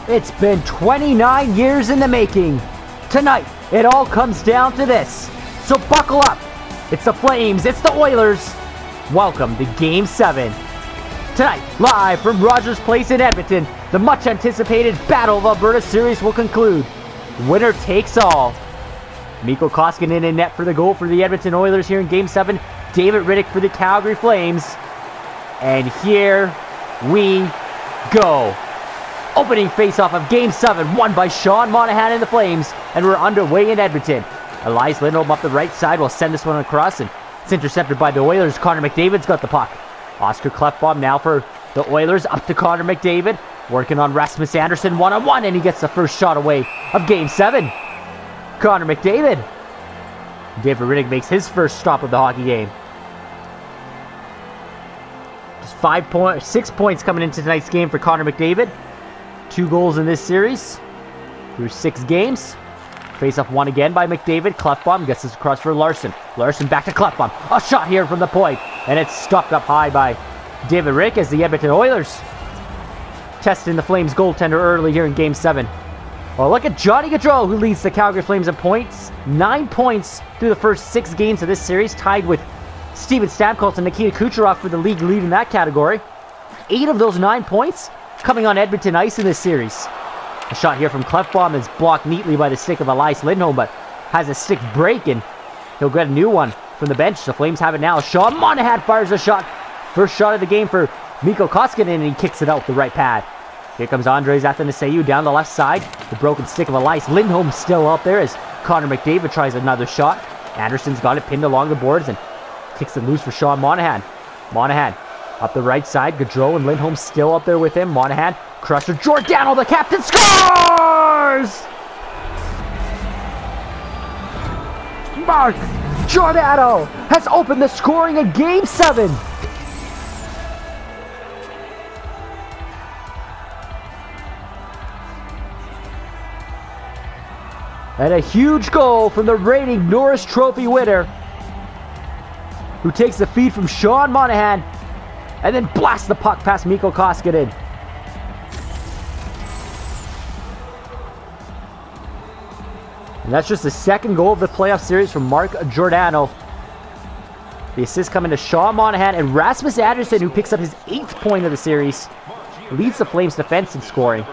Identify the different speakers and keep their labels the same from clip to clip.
Speaker 1: It's been 29 years in the making. Tonight, it all comes down to this. So buckle up. It's the Flames, it's the Oilers. Welcome to Game 7. Tonight, live from Rogers Place in Edmonton, the much-anticipated Battle of Alberta series will conclude. Winner takes all. Mikko Koskinen in net for the goal for the Edmonton Oilers here in Game 7. David Rittich for the Calgary Flames. And here we go. Opening face-off of Game 7, won by Sean Monahan and the Flames, and we're underway in Edmonton. Elias Lindholm up the right side will send this one across, and it's intercepted by the Oilers. Connor McDavid's got the puck. Oscar Klefbom now for the Oilers, up to Connor McDavid, working on Rasmus Andersson one-on-one, and he gets the first shot away of Game 7. Connor McDavid. David Rittich makes his first stop of the hockey game. Just 6 points coming into tonight's game for Connor McDavid. 2 goals in this series through 6 games. Face off one again by McDavid. Klefbom gets this across for Larson. Larson back to Klefbom. A shot here from the point, and it's stopped up high by David Rittich as the Edmonton Oilers testing the Flames goaltender early here in Game 7. Well, look at Johnny Gaudreau, who leads the Calgary Flames in points. 9 points through the first 6 games of this series, tied with Steven Stamkos and Nikita Kucherov for the league lead in that category. 8 of those 9 points coming on Edmonton ice in this series. A shot here from Klefbom is blocked neatly by the stick of Elias Lindholm, but has a stick break, and he'll get a new one from the bench. The Flames have it now. Sean Monahan fires a shot. First shot of the game for Mikko Koskinen, and he kicks it out the right pad. Here comes Andres Athanasiou down the left side. The broken stick of Elias Lindholm still out there as Connor McDavid tries another shot. Anderson's got it pinned along the boards and kicks it loose for Sean Monahan. Monahan up the right side. Gaudreau and Lindholm still up there with him. Monahan, crusher, Giordano, the captain, scores! Mark Giordano has opened the scoring in Game 7. And a huge goal from the reigning Norris Trophy winner, who takes the feed from Sean Monahan and then blasts the puck past Mikko Koskinen. And that's just the second goal of the playoff series from Mark Giordano. The assist coming to Sean Monahan, and Rasmus Andersson, who picks up his 8th point of the series, leads the Flames defense in scoring.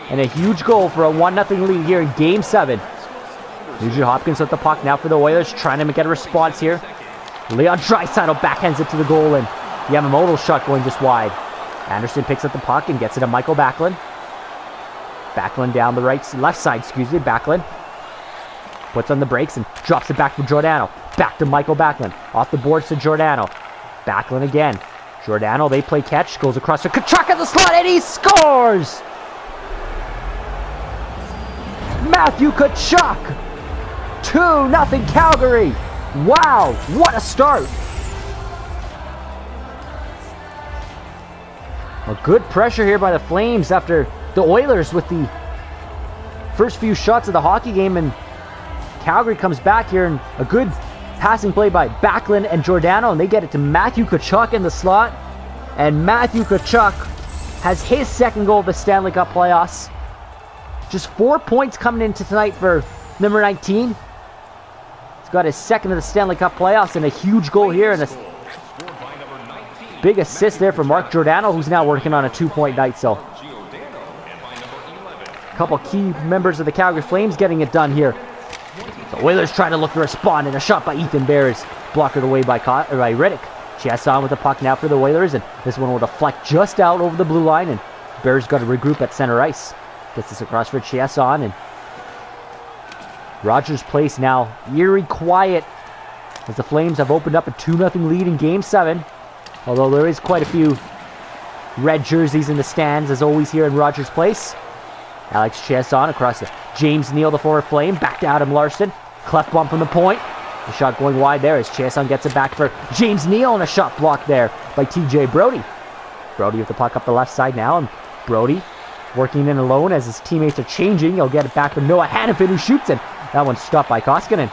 Speaker 1: And a huge goal for a 1-0 lead here in Game 7. Nugent Hopkins with the puck now for the Oilers, trying to get a response here. Leon Draisaitl backhands it to the goal, and Yamamoto shot going just wide. Anderson picks up the puck and gets it to Michael Backlund. Backlund down the left side, Backlund puts on the brakes and drops it back to Giordano. Back to Michael Backlund. Off the boards to Giordano. Backlund again. Giordano, they play catch, goes across to Tkachuk at the slot, and he scores! Matthew Tkachuk! 2-0 Calgary! Wow, what a start! A good pressure here by the Flames after the Oilers with the first few shots of the hockey game, and Calgary comes back here, and a good passing play by Backlund and Giordano, and they get it to Matthew Tkachuk in the slot, and Matthew Tkachuk has his second goal of the Stanley Cup playoffs. Just 4 points coming into tonight for number 19. He's got his second of the Stanley Cup playoffs, and a huge goal here, and a big assist there for Mark Giordano, who's now working on a 2-point night. So a couple key members of the Calgary Flames getting it done here. The Oilers trying to look to respond, and a shot by Ethan Bear is blocked away by Rittich. Chiasson with the puck now for the Oilers, and this one will deflect just out over the blue line, and Bear's got to regroup at center ice. Gets this across for Chiasson, and Rogers Place now eerie quiet as the Flames have opened up a 2-0 lead in Game 7. Although there is quite a few red jerseys in the stands, as always, here in Rogers Place. Alex Chiasson across to James Neal, the former Flame. Back to Adam Larsson. Klefbom from the point. The shot going wide there as Chiasson gets it back for James Neal, and a shot blocked there by TJ Brodie. Brodie with the puck up the left side now, and Brodie working in alone as his teammates are changing. He'll get it back from Noah Hannafin, who shoots it. That one's stopped by Koskinen.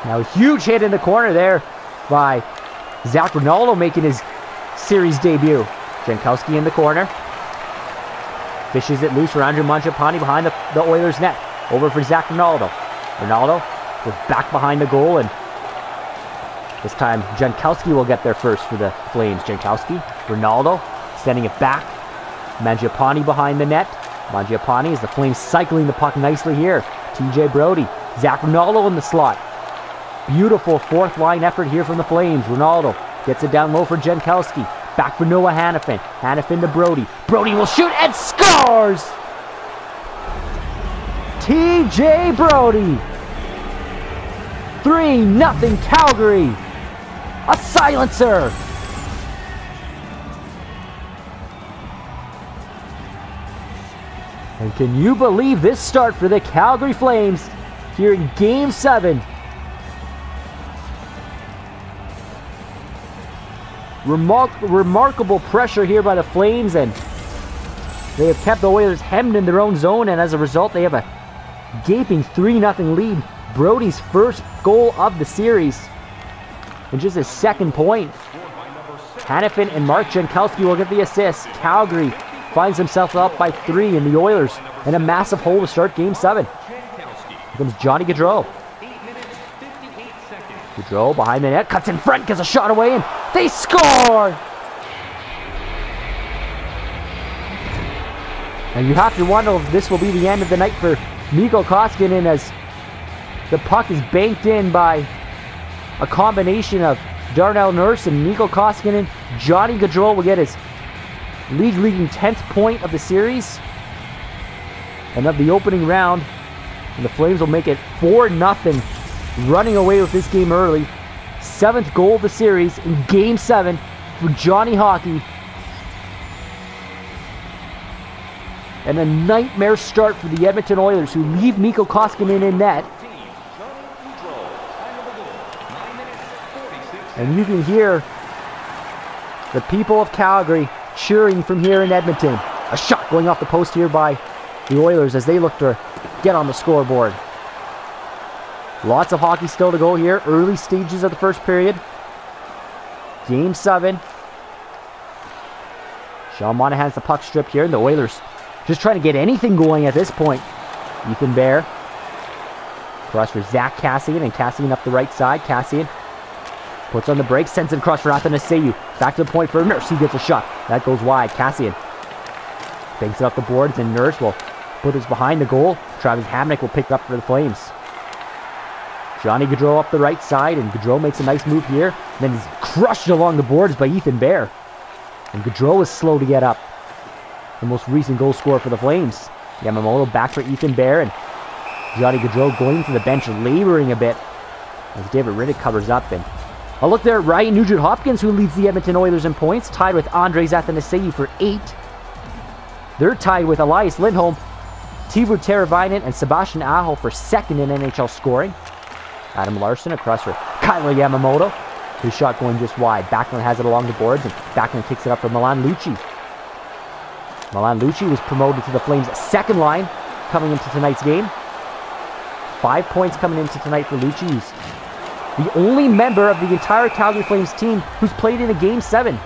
Speaker 1: Now a huge hit in the corner there by Zach Rinaldo, making his series debut. Jankowski in the corner. Fishes it loose for Andrew Mangiapane behind the Oilers net. Over for Zach Ronaldo. Ronaldo goes back behind the goal, and this time Jankowski will get there first for the Flames. Jankowski, Ronaldo, sending it back. Mangiapane behind the net. Mangiapane is the Flames cycling the puck nicely here. TJ Brody, Zach Ronaldo in the slot. Beautiful fourth line effort here from the Flames. Ronaldo gets it down low for Jankowski. Back for Noah Hannafin. Hannafin to Brody. Brody will shoot and scores! TJ Brody. 3-0 Calgary. A silencer. And can you believe this start for the Calgary Flames here in Game 7? Remarkable pressure here by the Flames, and they have kept the Oilers hemmed in their own zone, and as a result they have a gaping 3-0 lead. Brody's first goal of the series and just his second point. Hannafin and Mark Jankowski will get the assist. Calgary finds himself up by 3, and the Oilers in a massive hole to start Game 7. Here comes Johnny Gaudreau. Gaudreau behind the net, cuts in front, gets a shot away, and they score! And you have to wonder if this will be the end of the night for Mikko Koskinen, as the puck is banked in by a combination of Darnell Nurse and Mikko Koskinen. Johnny Gaudreau will get his league-leading 10th point of the series and of the opening round, and the Flames will make it 4-0, running away with this game early. 7th goal of the series in Game 7 for Johnny Hockey. And a nightmare start for the Edmonton Oilers, who leave Mikko Koskinen in net. And you can hear the people of Calgary cheering from here in Edmonton. A shot going off the post here by the Oilers as they look to get on the scoreboard. Lots of hockey still to go here. Early stages of the first period. Game 7. Sean Monahan's the puck strip here, and the Oilers just trying to get anything going at this point. Ethan Bear. Cross for Zach Kassian, and Kassian up the right side. Kassian puts on the brakes, sends it across for Athanasiou. Back to the point for Nurse. He gets a shot. That goes wide. Kassian banks it up the boards, and Nurse will put us behind the goal. Travis Hamnick will pick it up for the Flames. Johnny Gaudreau up the right side, and Gaudreau makes a nice move here. And then he's crushed along the boards by Ethan Bear. And Gaudreau is slow to get up. The most recent goal scorer for the Flames. Yamamoto back for Ethan Bear, and Johnny Gaudreau going to the bench, laboring a bit as David Riddick covers up. And a look there at Ryan Nugent-Hopkins, who leads the Edmonton Oilers in points, tied with Andrei Athanasiou for 8. They're tied with Elias Lindholm, Teuvo Teravainen, and Sebastian Aho for 2nd in NHL scoring. Adam Larsson across for Kailer Yamamoto. His shot going just wide. Backlund has it along the boards, and Backlund kicks it up for Milan Lucic. Milan Lucic was promoted to the Flames' 2nd line coming into tonight's game. 5 points coming into tonight for Lucic, who's the only member of the entire Calgary Flames team who's played in a Game 7.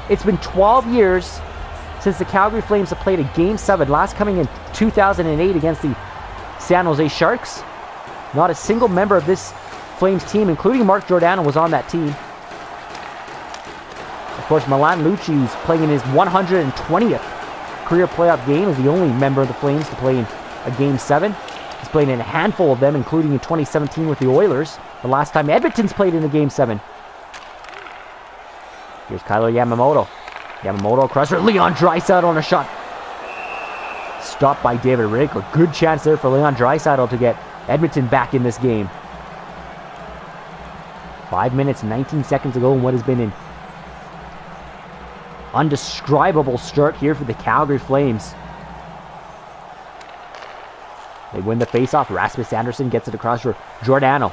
Speaker 1: It's been 12 years since the Calgary Flames have played a Game 7, last coming in 2008 against the San Jose Sharks. Not a single member of this Flames team, including Mark Giordano, was on that team. Of course, Milan Lucic, who's playing in his 120th career playoff game, is the only member of the Flames to play in a Game 7. He's played in a handful of them, including in 2017 with the Oilers, the last time Edmonton's played in a Game 7. Here's Kailer Yamamoto. Yamamoto across for Leon Draisaitl on a shot. Stopped by David Riddick. A good chance there for Leon Draisaitl to get Edmonton back in this game. 5 minutes and 19 seconds ago in what has been an undescribable start here for the Calgary Flames. They win the faceoff. Rasmus Andersson gets it across for Giordano.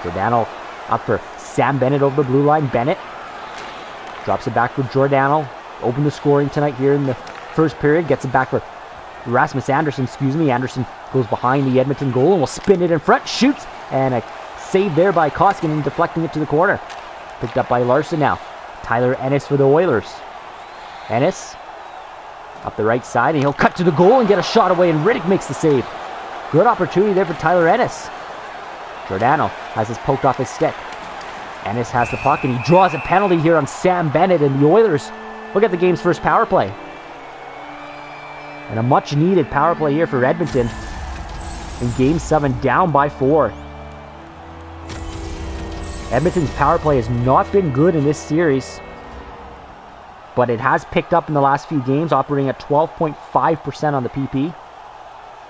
Speaker 1: Giordano up for Sam Bennett over the blue line. Bennett drops it back for Giordano. Open the scoring tonight here in the first period. Gets it back for Rasmus Andersson, Anderson goes behind the Edmonton goal and will spin it in front. Shoots, and a save there by Koskinen, deflecting it to the corner. Picked up by Larson now. Tyler Ennis for the Oilers. Ennis Up the right side, and he'll cut to the goal and get a shot away, and Riddick makes the save. Good opportunity there for Tyler Ennis. Giordano has his poked off his stick. Ennis has the puck, and he draws a penalty here on Sam Bennett, and the Oilers will get the game's first power play. And a much-needed power play here for Edmonton in Game 7, down by 4. Edmonton's power play has not been good in this series, but it has picked up in the last few games, operating at 12.5% on the PP.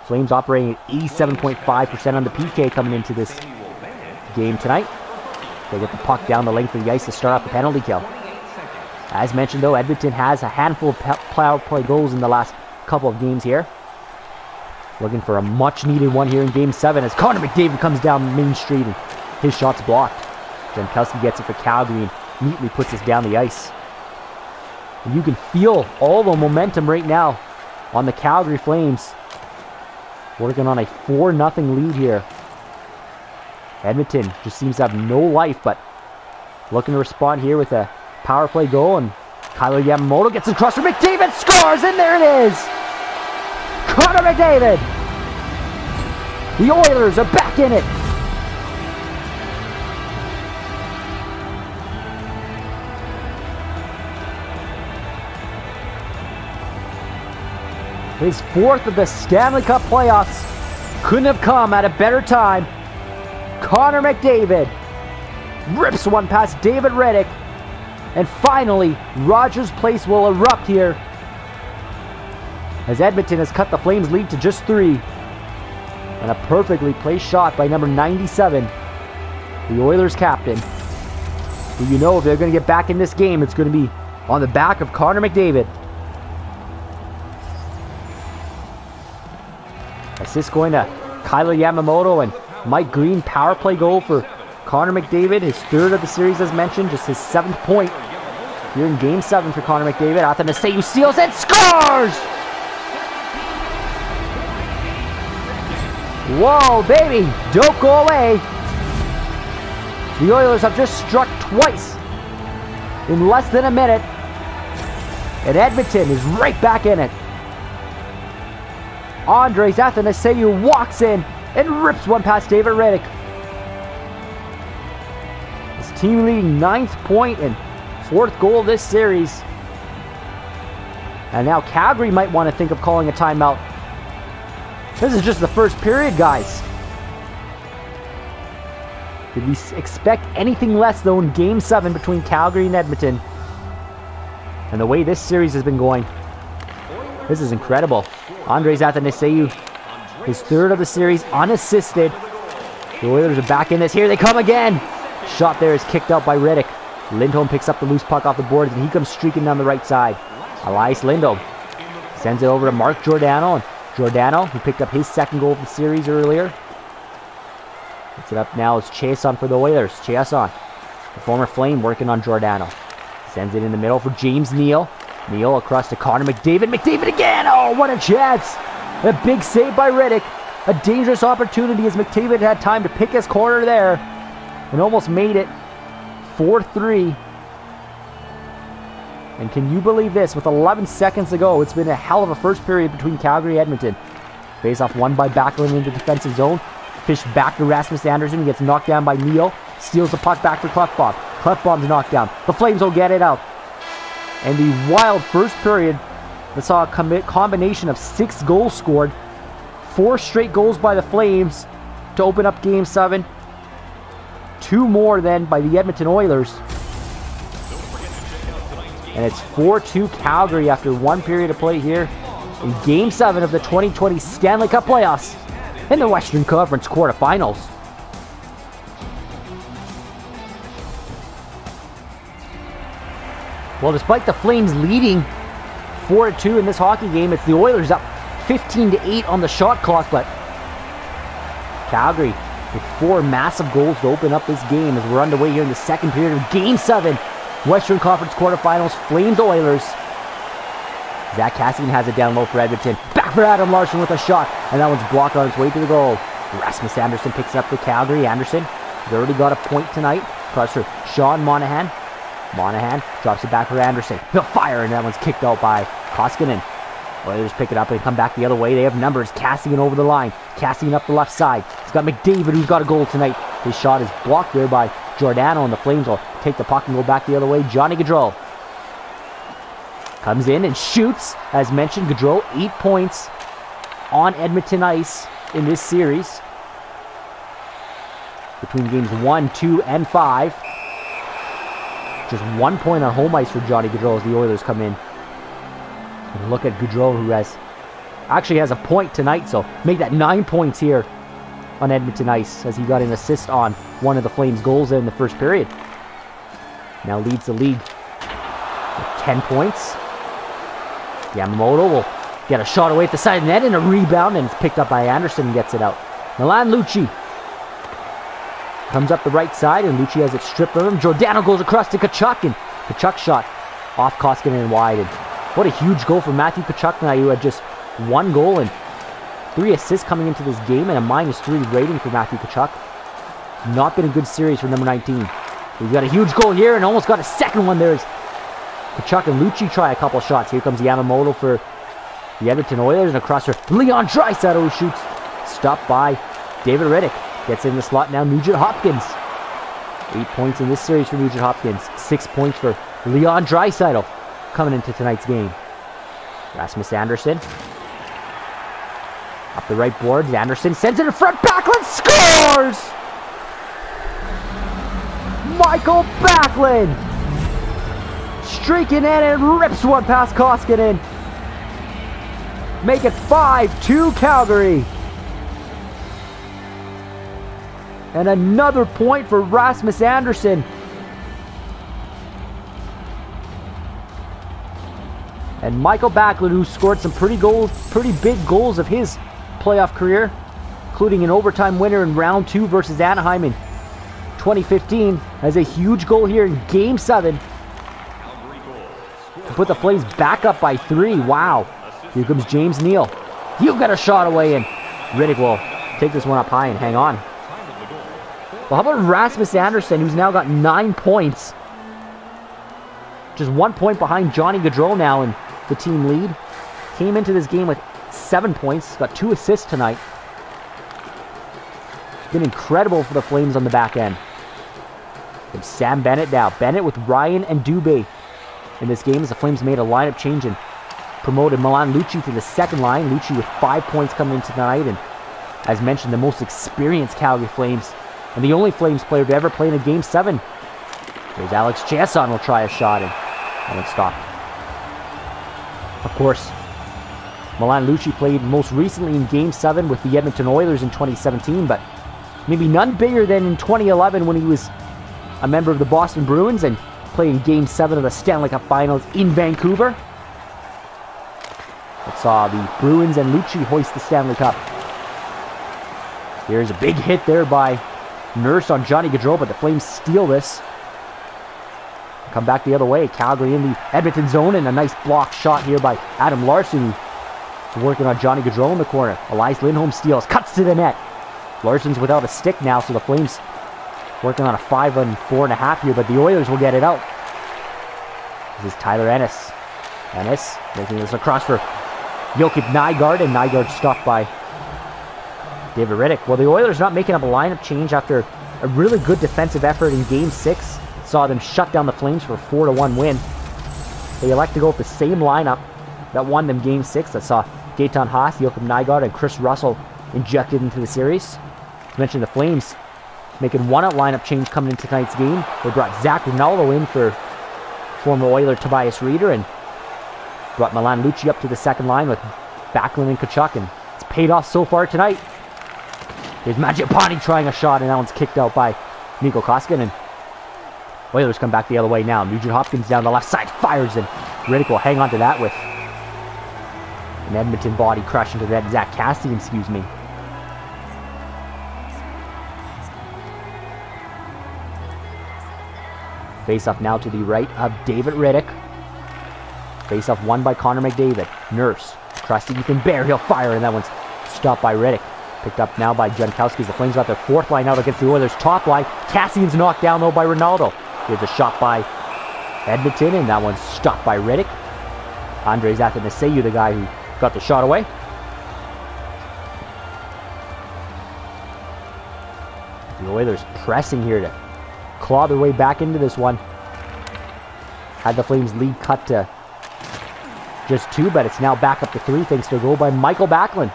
Speaker 1: Flames operating at 87.5% on the PK coming into this game tonight. They get the puck down the length of the ice to start off the penalty kill. As mentioned though, Edmonton has a handful of power play goals in the last couple of games here. Looking for a much needed one here in Game 7 as Connor McDavid comes down Main Street and his shot's blocked. Jankowski gets it for Calgary and neatly puts this down the ice. And you can feel all the momentum right now on the Calgary Flames. Working on a 4-0 lead here. Edmonton just seems to have no life, but looking to respond here with a power play goal, and Kyler Yamamoto gets across for McDavid, scores, and there it is! Connor McDavid! The Oilers are back in it! His 4th of the Stanley Cup playoffs. Couldn't have come at a better time. Connor McDavid rips one past David Riddick. And finally, Rogers Place will erupt here as Edmonton has cut the Flames' lead to just 3. And a perfectly placed shot by number 97, the Oilers captain. Who, you know, if they're going to get back in this game, it's going to be on the back of Connor McDavid. Assist going to Kyler Yamamoto, and Mike Green, power play goal for Connor McDavid, his 3rd of the series as mentioned, just his 7th point here in Game 7 for Connor McDavid. Athanasiou steals and scores! Whoa, baby, don't go away. The Oilers have just struck twice in less than a minute, and Edmonton is right back in it. Andres Athanasiou walks in and rips one past David Riddick. His team leading 9th point and 4th goal of this series. And now Calgary might want to think of calling a timeout. This is just the first period, guys. Did we expect anything less though in Game 7 between Calgary and Edmonton? And the way this series has been going, this is incredible. Andres Athanasiou, his 3rd of the series, unassisted. The Oilers are back in this. Here they come again. Shot there is kicked out by Riddick. Lindholm picks up the loose puck off the boards, and he comes streaking down the right side. Elias Lindholm sends it over to Mark Giordano. And Giordano, who picked up his 2nd goal of the series earlier. Gets it up now as Chiasson for the Oilers. Chiasson, the former Flame, working on Giordano. Sends it in the middle for James Neal. Neal across to Connor McDavid. McDavid again! Oh, what a chance! A big save by Riddick. A dangerous opportunity as McDavid had time to pick his corner there. And almost made it 4-3. And can you believe this? With 11 seconds to go, it's been a hell of a first period between Calgary and Edmonton. Face-off won by Backlund into defensive zone. Fish back to Rasmus Andersson. He gets knocked down by Neal. Steals the puck back for Klefbom. Klefbom's knocked down. The Flames will get it out. And the wild first period that saw a combination of 6 goals scored. 4 straight goals by the Flames to open up Game 7. 2 more then by the Edmonton Oilers. And it's 4-2 Calgary after 1 period of play here in Game 7 of the 2020 Stanley Cup playoffs in the Western Conference quarterfinals. Well, despite the Flames leading 4-2 in this hockey game, it's the Oilers up 15-8 on the shot clock, but Calgary with 4 massive goals to open up this game as we're underway here in the 2nd period of Game 7, Western Conference quarterfinals, Flames Oilers. Zach Cassian has it down low for Edmonton. Back for Adam Larsson with a shot, and that one's blocked on its way to the goal. Rasmus Andersson picks it up for Calgary. Andersson has already got a point tonight. Across for Sean Monahan. Monahan drops it back for Andersson. He'll fire, and that one's kicked out by Koskinen. Oilers pick it up and come back the other way. They have numbers. Cassian over the line. Cassian up the left side. He's got McDavid, who's got a goal tonight. His shot is blocked there by Giordano, and the Flames will take the puck and go back the other way. Johnny Gaudreau comes in and shoots. As mentioned, Gaudreau 8 points on Edmonton ice in this series. Between games 1, 2, and 5. Just 1 point on home ice for Johnny Gaudreau as the Oilers come in. And look at Gaudreau, who actually has a point tonight, so make that 9 points here on Edmonton ice as he got an assist on one of the Flames' goals in the first period. Now leads the league with 10 points. Yamamoto will get a shot away at the side of the net and a rebound, and it's picked up by Anderson and gets it out. Milan Lucic comes up the right side, and Lucic has it stripped from him. Giordano goes across to Tkachuk, and Tkachuk shot off Koskinen and wide. And what a huge goal for Matthew Tkachuk tonight, who had just 1 goal and 3 assists coming into this game, and a -3 rating for Matthew Tkachuk. Not been a good series for number 19. We've got a huge goal here and almost got a second one there as Tkachuk and Lucic try a couple shots. Here comes Yamamoto for the Edmonton Oilers, and across for Leon Draisaitl, who shoots. Stopped by David Rittich. Gets in the slot now, Nugent Hopkins. 8 points in this series for Nugent Hopkins. 6 points for Leon Draisaitl coming into tonight's game. Rasmus Andersson. Up the right boards, Andersson sends it in front, Backlund scores! Michael Backlund! Streaking in and rips one past Koskinen. Make it 5-2 Calgary. And another point for Rasmus Andersson. And Michael Backlund, who scored some pretty big goals of his playoff career, including an overtime winner in round 2 versus Anaheim in 2015, has a huge goal here in Game 7 to put the Flames back up by 3. Wow. Here comes James Neal. He'll get a shot away, and Rittich will take this one up high and hang on. Well, how about Rasmus Andersson, who's now got 9 points? Just 1 point behind Johnny Gaudreau now in the team lead. Came into this game with 7 points. Got 2 assists tonight. Been incredible for the Flames on the back end. And Sam Bennett now. Bennett with Ryan and Dubé in this game as the Flames made a lineup change and promoted Milan Lucic to the second line. Lucic with 5 points coming into tonight, and as mentioned, the most experienced Calgary Flames and the only Flames player to ever play in a Game 7. Here's Alex Chiasson will try a shot, and it's stopped. Of course, Milan Lucic played most recently in Game 7 with the Edmonton Oilers in 2017, but maybe none bigger than in 2011 when he was a member of the Boston Bruins and played in Game 7 of the Stanley Cup Finals in Vancouver. That saw the Bruins and Lucic hoist the Stanley Cup. Here's a big hit there by Nurse on Johnny Gaudreau, but the Flames steal this. Come back the other way. Calgary in the Edmonton zone, and a nice block shot here by Adam Larsson, who's working on Johnny Gaudreau in the corner. Elias Lindholm steals, cuts to the net. Larson's without a stick now, so the Flames working on a 5 and 4.5 here, but the Oilers will get it out. This is Tyler Ennis. Ennis making this across for Joakim Nygard, and Nygard stopped by David Rittich. Well, the Oilers not making up a lineup change after a really good defensive effort in Game 6. Saw them shut down the Flames for a 4-1 win. They elect to go with the same lineup that won them Game 6. That saw Gaetan Haas, Joakim Nygard, and Chris Russell injected into the series. I mentioned the Flames making one lineup change coming into tonight's game. They brought Zach Rinaldo in for former Oiler Tobias Reeder, and brought Milan Lucic up to the second line with Backlund and Tkachuk, and it's paid off so far tonight. Here's Mangiapane trying a shot, and that one's kicked out by Mikko Koskinen. Oilers come back the other way now. Nugent Hopkins down the left side, fires, and Rittich will hang on to that with an Edmonton body crash into that. Zach Cassian, excuse me. Face-off now to the right of David Rittich. Face-off won by Connor McDavid. Nurse across to Ethan Bear. He'll fire, and that one's stopped by Rittich. Picked up now by Jankowski. The Flames got their fourth line out against the Oilers' top line. Cassian's knocked down, though, by Ronaldo. Here's a shot by Edmonton, and that one's stopped by Rittich. Andres Athanasiou, the guy who Got the shot away. The Oilers pressing here to claw their way back into this one. Had the Flames lead cut to just 2, but it's now back up to 3 thanks to a goal by Michael Backlund.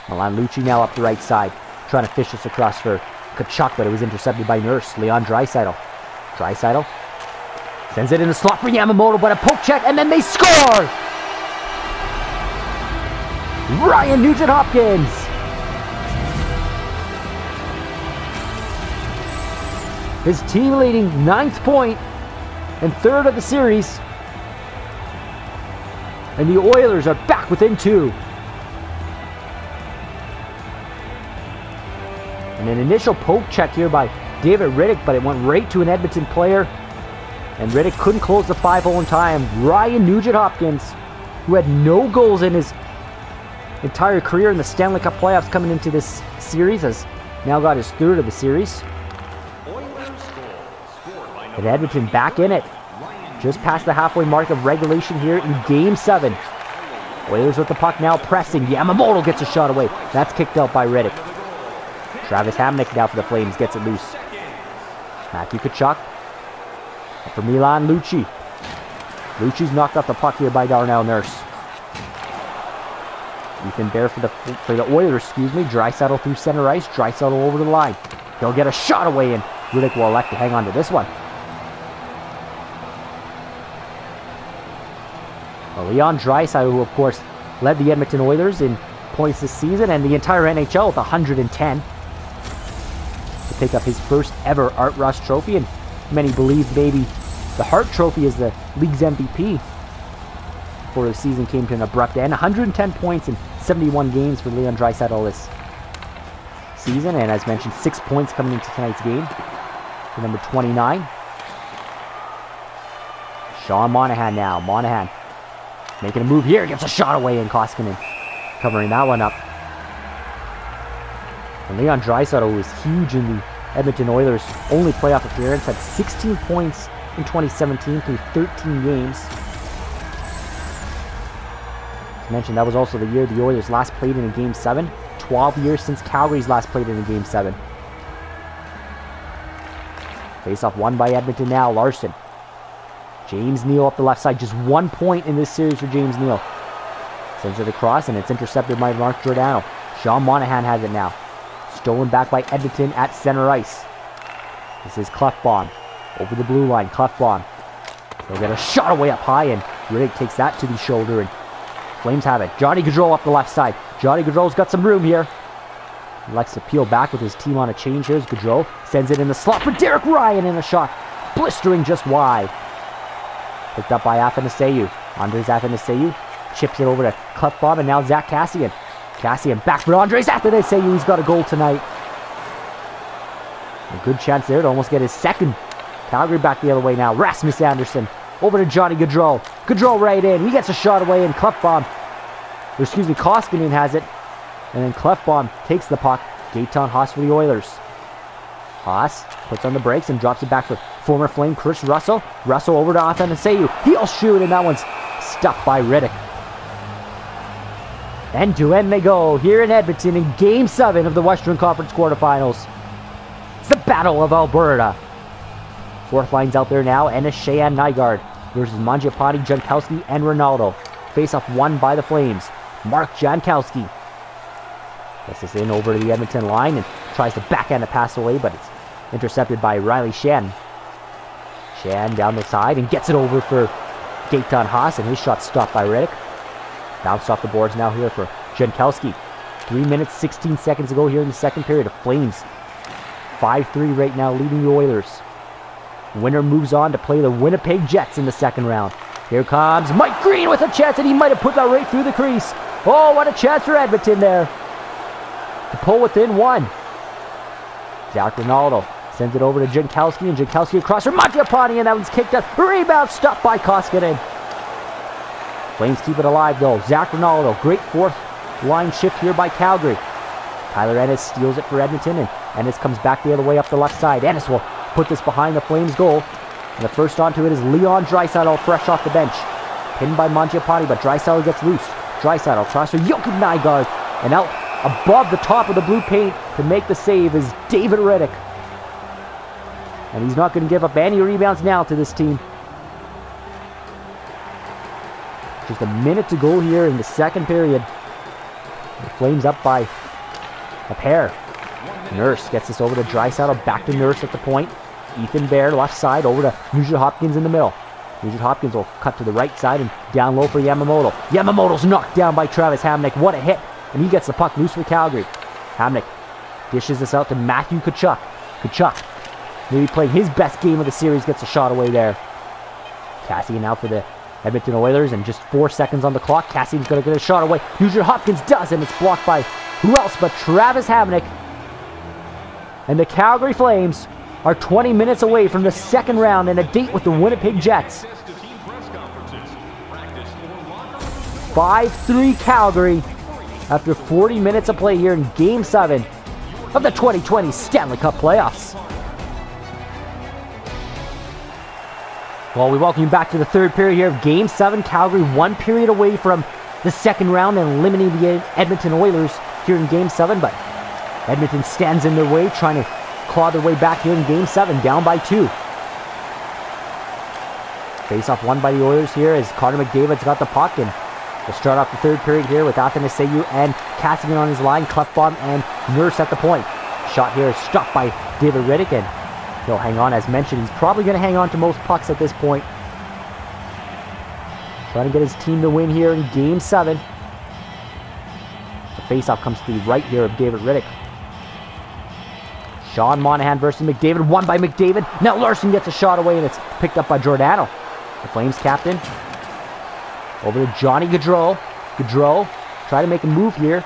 Speaker 1: Milan Lucic now up the right side, trying to fish this across for Tkachuk, but it was intercepted by Nurse. Leon Draisaitl. Draisaitl sends it in the slot for Yamamoto, but a poke check, and then they score! Ryan Nugent-Hopkins! His team leading 9th point and 3rd of the series. And the Oilers are back within 2. And an initial poke check here by David Rittich, but it went right to an Edmonton player. And Rittich couldn't close the 5-0 in time. Ryan Nugent-Hopkins, who had no goals in his entire career in the Stanley Cup playoffs coming into this series, has now got his 3rd of the series. And Edmonton back in it. Just past the halfway mark of regulation here in Game 7. Oilers with the puck now pressing. Yamamoto gets a shot away. That's kicked out by Rittich. Travis Hamonic now for the Flames gets it loose. Matthew Tkachuk. For Milan Lucic. Lucci's knocked off the puck here by Darnell Nurse. Ethan Bear for the Oilers, Draisaitl through center ice. Draisaitl over the line. He'll get a shot away, and Rittich will elect to hang on to this one. Leon Draisaitl, who of course led the Edmonton Oilers in points this season and the entire NHL with 110, to pick up his first ever Art Ross trophy, and many believe maybe the Hart Trophy is the league's MVP before the season came to an abrupt end. 110 points in 71 games for Leon Draisaitl this season, and as mentioned, 6 points coming into tonight's game for number 29. Sean Monahan now. Monahan making a move here, gets a shot away, and Koskinen covering that one up. And Leon Draisaitl, who was huge in the Edmonton Oilers' only playoff appearance, had 16 points in 2017 through 13 games. As mentioned, that was also the year the Oilers last played in a Game 7. 12 years since Calgary's last played in a Game 7. Face-off won by Edmonton now. Larson. James Neal up the left side. Just 1 point in this series for James Neal. Sends it across, and it's intercepted by Mark Giordano. Sean Monahan has it now. Stolen back by Edmonton at center ice. This is Klefbom. Over the blue line. Klefbom. He'll get a shot away up high, and Rittich takes that to the shoulder, and Flames have it. Johnny Gaudreau up the left side. Johnny Gaudreau's got some room here. He likes to peel back with his team on a change. Here's Gaudreau. Sends it in the slot for Derek Ryan, in a shot blistering just wide. Picked up by Athanasiou. Andres Athanasiou chips it over to Klefbom, and now Zach Kassian. Kassian back for Andres Athanasiou. He's got a goal tonight. A good chance there to almost get his second. Calgary back the other way now. Rasmus Andersson over to Johnny Gaudreau. Gaudreau right in. He gets a shot away, and Koskinen has it. And then Klefbom takes the puck. Gaetan Haas for the Oilers. Haas puts on the brakes and drops it back for former Flame Chris Russell. Russell over to Athanasiou. He'll shoot, and that one's stuffed by Rittich. End to end they go here in Edmonton in Game 7 of the Western Conference quarterfinals. It's the Battle of Alberta. Fourth line's out there now. Ennis, Sheahan, Nygaard versus Mangiapane, Jankowski, and Ronaldo. Face-off won by the Flames. Mark Jankowski gets this in over to the Edmonton line and tries to backhand a pass away, but it's intercepted by Riley Shen. Shen down the side and gets it over for Gaetan Haas, and his shot stopped by Rittich. Bounced off the boards now here for Jankowski. 3 minutes, 16 seconds to go here in the second period. The Flames 5-3 right now, leading the Oilers. Winner moves on to play the Winnipeg Jets in the second round. Here comes Mike Green with a chance, and he might have put that right through the crease. Oh, what a chance for Edmonton there to pull within one. Zach Ronaldo sends it over to Jankowski, and Jankowski across for Mangiapane, and that one's kicked out. Rebound stopped by Koskinen. Flames keep it alive though. Zach Ronaldo, great fourth line shift here by Calgary. Tyler Ennis steals it for Edmonton, and Ennis comes back the other way up the left side. Ennis will put this behind the Flames goal. And the first onto it is Leon Draisaitl, fresh off the bench. Pinned by Mangiapane, but Draisaitl gets loose. Draisaitl tries for Joachim Nygaard. And out above the top of the blue paint to make the save is David Riddick. And he's not going to give up any rebounds now to this team. Just a minute to go here in the second period. The Flames up by a pair. Nurse gets this over to Draisaitl, back to Nurse at the point. Ethan Bear left side over to Nugent Hopkins in the middle. Nugent Hopkins will cut to the right side and down low for Yamamoto. Yamamoto's knocked down by Travis Hamonic. What a hit. And he gets the puck loose for Calgary. Hamonic dishes this out to Matthew Tkachuk. Tkachuk, maybe playing his best game of the series, gets a shot away there. Cassian now for the Edmonton Oilers, and just 4 seconds on the clock. Cassian's going to get a shot away. Nugent Hopkins does, and it's blocked by who else but Travis Hamonic. And the Calgary Flames are 20 minutes away from the second round and a date with the Winnipeg Jets. 5-3 Calgary after 40 minutes of play here in Game 7 of the 2020 Stanley Cup Playoffs. Well, we welcome you back to the third period here of Game 7. Calgary 1 period away from the second round and eliminating the Edmonton Oilers here in Game 7, but Edmonton stands in their way, trying to claw their way back here in Game 7, down by 2. Face-off won by the Oilers here as Connor McDavid's got the puck, and we'll start off the third period here with Athanasiou and Cassian on his line, Klefbom and Nurse at the point. Shot here is stopped by David Riddick, and he'll hang on. As mentioned, he's probably going to hang on to most pucks at this point. Trying to get his team to win here in Game 7. The face-off comes to the right here of David Riddick. Sean Monahan versus McDavid, won by McDavid. Now Larson gets a shot away, and it's picked up by Giordano. The Flames captain over to Johnny Gaudreau. Gaudreau try to make a move here.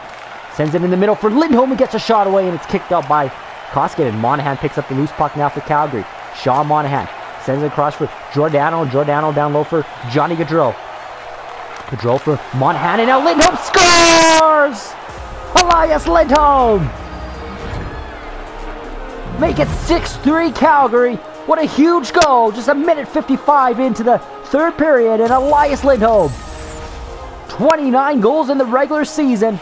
Speaker 1: Sends it in the middle for Lindholm, and gets a shot away, and it's kicked out by Koskinen. Monahan picks up the loose puck now for Calgary. Sean Monahan sends it across for Giordano. Giordano down low for Johnny Gaudreau. Gaudreau for Monahan, and now Lindholm scores! Elias Lindholm! Make it 6-3 Calgary. What a huge goal. Just a minute 55 into the third period, and Elias Lindholm. 29 goals in the regular season.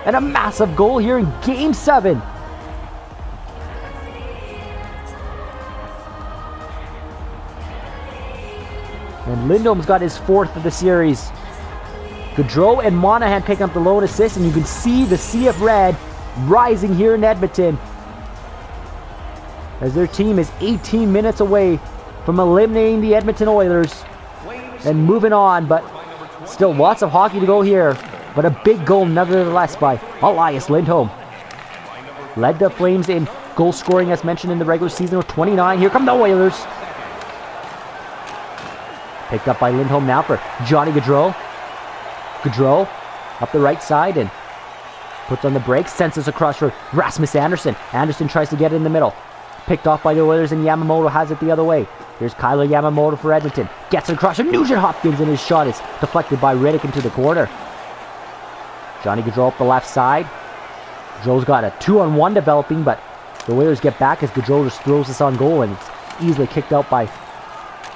Speaker 1: And a massive goal here in Game 7. And Lindholm's got his 4th of the series. Gaudreau and Monahan pick up the lone assist, and you can see the sea of red rising here in Edmonton, as their team is 18 minutes away from eliminating the Edmonton Oilers and moving on, but still lots of hockey to go here. But a big goal nevertheless by Elias Lindholm. Led the Flames in goal scoring as mentioned in the regular season with 29. Here come the Oilers. Picked up by Lindholm now for Johnny Gaudreau. Gaudreau up the right side and puts on the brakes. Sends us across for Rasmus Andersson. Andersson tries to get it in the middle. Picked off by the Oilers, and Yamamoto has it the other way. Here's Kyler Yamamoto for Edmonton. Gets it across for Nugent Hopkins, and his shot is deflected by Riddick into the corner. Johnny Gaudreau up the left side. Gaudreau's got a 2-on-1 developing, but the Oilers get back as Gaudreau just throws this on goal, and it's easily kicked out by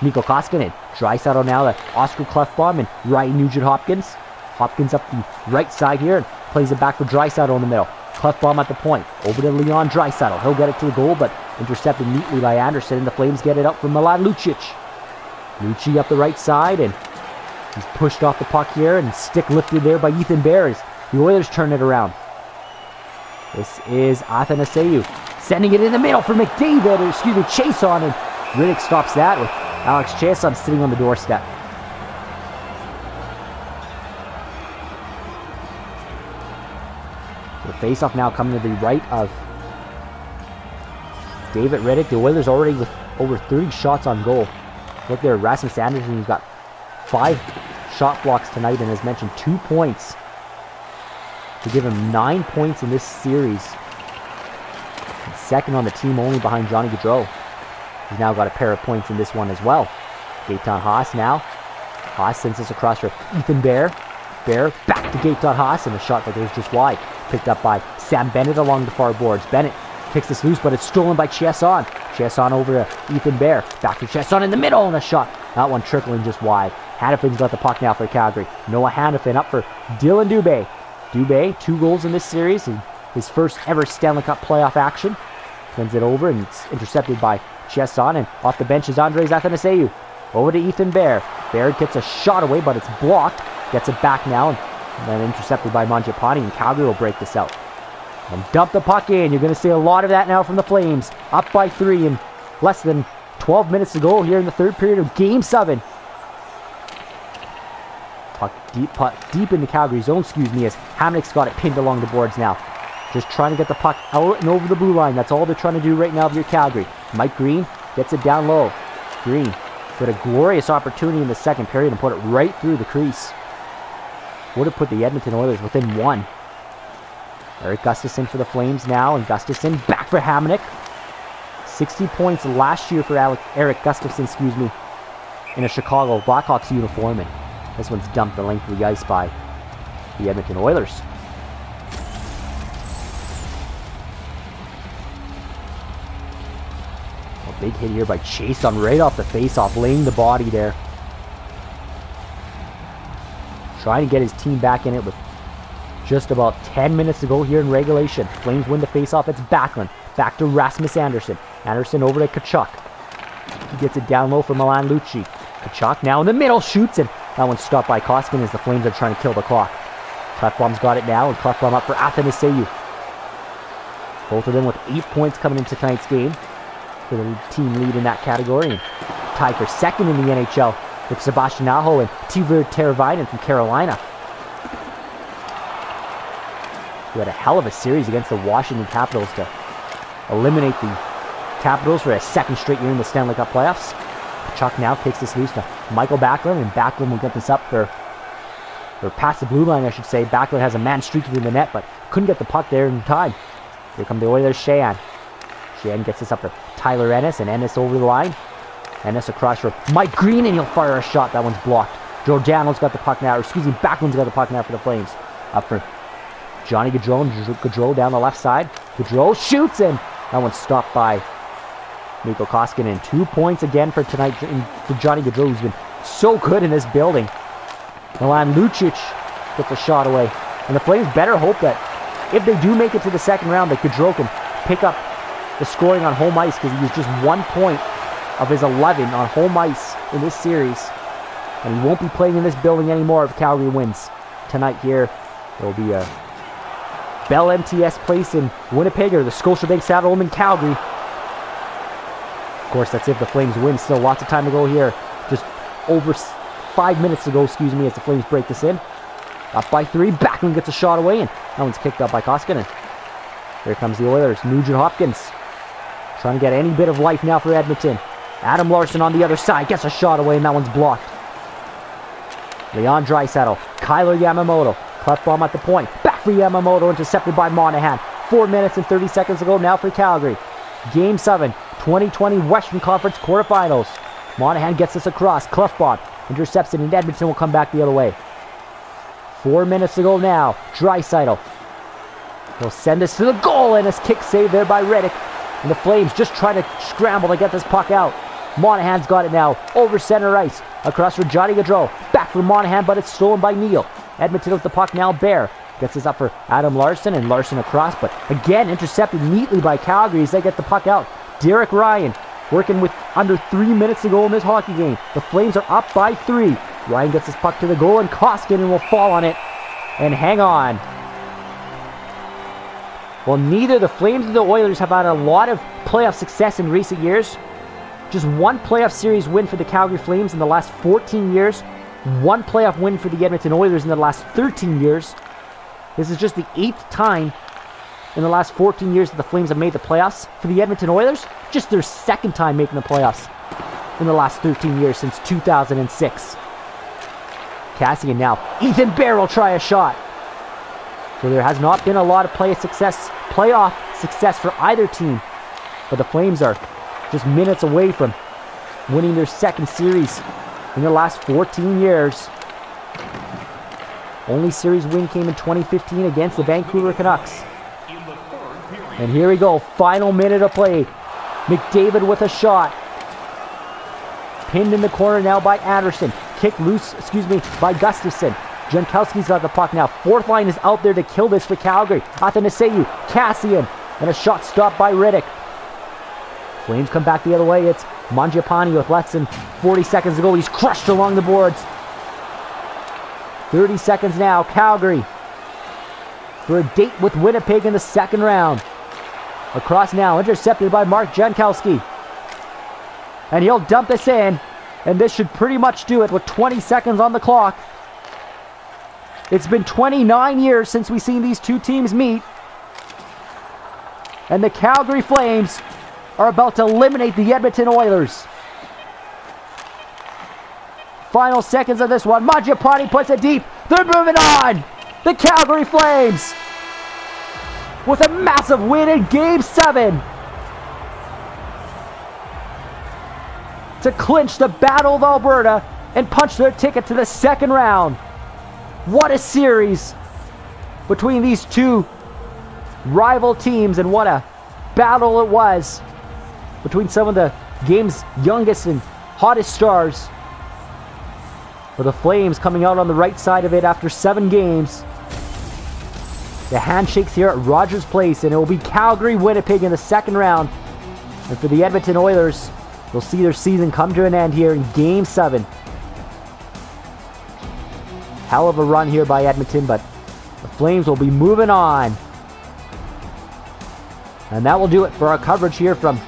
Speaker 1: Mikko Koskinen. Draisaitl now to Oscar Klefbom and Ryan Nugent Hopkins. Hopkins up the right side here and plays it back for Draisaitl in the middle. Klefbom at the point. Over to Leon Draisaitl. He'll get it to the goal, but intercepted neatly by Andersson, and the Flames get it up for Milan Lucic. Lucic up the right side, and he's pushed off the puck here, and stick lifted there by Ethan Bear as the Oilers turn it around. This is Athanasiou sending it in the middle for McDavid, or excuse me, Chason, and Riddick stops that with Alex Chason sitting on the doorstep. The face-off now coming to the right of David Riddick. The Oilers already with over 30 shots on goal. Look there, Rasmus Andersson, who's got 5 shot blocks tonight, and has mentioned 2 points to give him 9 points in this series. And second on the team, only behind Johnny Gaudreau. He's now got a pair of points in this one as well. Gaetan Haas now. Haas sends this across for Ethan Bear. Bear back to Gaetan Haas, and a shot that goes just wide. Picked up by Sam Bennett along the far boards. Bennett kicks this loose, but it's stolen by Chiasson. Chiasson over to Ethan Bear. Back to Chiasson in the middle, and a shot. That one trickling just wide. Hannafin's got the puck now for Calgary. Noah Hannafin up for Dylan Dubé. Dubé, 2 goals in this series. His first ever Stanley Cup playoff action. Sends it over and it's intercepted by Chesson. And off the bench is Andres Athanasiou. Over to Ethan Bear. Bear gets a shot away, but it's blocked. Gets it back now. And then intercepted by Mangiapane. And Calgary will break this out. And dump the puck in. You're going to see a lot of that now from the Flames. Up by 3 in less than 12 minutes to go here in the third period of Game 7. Puck deep into Calgary zone, as Hamnick's got it pinned along the boards now. Just trying to get the puck out and over the blue line. That's all they're trying to do right now if you're Calgary. Mike Green gets it down low. Green got a glorious opportunity in the second period and put it right through the crease. Would have put the Edmonton Oilers within 1. Eric Gustafsson for the Flames now, and Gustafsson back for Hamnick. 60 points last year for Eric Gustafsson, in a Chicago Blackhawks uniform. And this one's dumped the length of the ice by the Edmonton Oilers. A big hit here by Chason right off the face-off, laying the body there. Trying to get his team back in it with just about 10 minutes to go here in regulation. Flames win the face-off. It's Backlund. Back to Rasmus Andersson. Andersson over to Tkachuk. He gets it down low for Milan Lucic. Tkachuk now in the middle, shoots, and that one's stopped by Koskinen as the Flames are trying to kill the clock. Klefbom's got it now, and Klefbom up for Athanasiou. Both of them with 8 points coming into tonight's game for the team lead in that category. And tied for second in the NHL with Sebastian Aho and Tibor Teravainen from Carolina. We had a hell of a series against the Washington Capitals to eliminate the Capitals for a second straight year in the Stanley Cup playoffs. Chuck now takes this loose to Michael Backlund, and Backlund will get this up for past the blue line, I should say. Backlund has a man streaking in the net, but couldn't get the puck there in time. Here come the Oilers, Sheahan. Sheahan gets this up for Tyler Ennis, and Ennis over the line. Ennis across for Mike Green, and he'll fire a shot. That one's blocked. Giordano's got the puck now, Backlund's got the puck now for the Flames. Up for Johnny Gaudreau down the left side. Gaudreau shoots, and that one's stopped by Mikko Koskinen. 2 points again for tonight for Johnny Gaudreau, who's been so good in this building. Milan Lucic gets a shot away. And the Flames better hope that if they do make it to the second round, that Gaudreau can pick up the scoring on home ice, because he was just 1 point of his 11 on home ice in this series. And he won't be playing in this building anymore if Calgary wins. Tonight here, there will be a Bell MTS Place in Winnipeg, or the Scotiabank Saddledome in Calgary. Of course, that's if the Flames win. Still lots of time to go here. Just over 5 minutes to go, as the Flames break this in. Up by 3. Backlund gets a shot away, and that one's kicked up by Koskinen. Here comes the Oilers. Nugent Hopkins trying to get any bit of life now for Edmonton. Adam Larsson on the other side gets a shot away, and that one's blocked. Leon Draisaitl. Kyler Yamamoto. Klefbom at the point. Back for Yamamoto, intercepted by Monahan. 4 minutes and 30 seconds to go now for Calgary. Game 7, 2020 Western Conference quarterfinals. Monahan gets this across. Klefbom intercepts it, and Edmonton will come back the other way. 4 minutes to go now. Draisaitl. He'll send this to the goal, and his kick saved there by Reddick. And the Flames just trying to scramble to get this puck out. Monahan's got it now. Over center ice. Across for Johnny Gaudreau. Back for Monahan, but it's stolen by Neal. Edmonton with the puck now. Bear gets this up for Adam Larsson, and Larsson across, but again intercepted neatly by Calgary as they get the puck out. Derek Ryan working with under 3 minutes to go in this hockey game. The Flames are up by 3. Ryan gets his puck to the goal, and Koskinen will fall on it and hang on. Well, neither the Flames nor the Oilers have had a lot of playoff success in recent years. Just one playoff series win for the Calgary Flames in the last 14 years. One playoff win for the Edmonton Oilers in the last 13 years. This is just the 8th time in the last 14 years that the Flames have made the playoffs. For the Edmonton Oilers, just their 2nd time making the playoffs in the last 13 years, since 2006. Cassian now. Ethan Bear will try a shot. So there has not been a lot of playoff success for either team. But the Flames are just minutes away from winning their 2nd series in the last 14 years. Only series win came in 2015 against the Vancouver Canucks. And here we go, final minute of play. McDavid with a shot. Pinned in the corner now by Anderson. kicked loose, by Gustafsson. Jankowski's got the puck now. Fourth line is out there to kill this for Calgary. Athanasiou, Cassian, and a shot stopped by Riddick. Flames come back the other way. It's Mangiapane with less than 40 seconds to go. He's crushed along the boards. 30 seconds now. Calgary for a date with Winnipeg in the second round. Across now, intercepted by Mark Jankowski. And he'll dump this in. And this should pretty much do it with 20 seconds on the clock. It's been 29 years since we've seen these two teams meet. And the Calgary Flames are about to eliminate the Edmonton Oilers. Final seconds of this one. Mangiapane puts it deep. They're moving on. The Calgary Flames with a massive win in Game 7 to clinch the Battle of Alberta and punch their ticket to the second round. What a series between these two rival teams, and what a battle it was between some of the game's youngest and hottest stars. For the Flames coming out on the right side of it after 7 games. The handshakes here at Rogers Place, and it will be Calgary-Winnipeg in the second round. And for the Edmonton Oilers, they'll see their season come to an end here in Game 7. Hell of a run here by Edmonton, but the Flames will be moving on. And that will do it for our coverage here from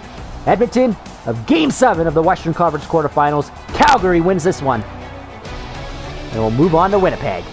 Speaker 1: Edmonton of Game 7 of the Western Conference quarterfinals. Calgary wins this one. And we'll move on to Winnipeg.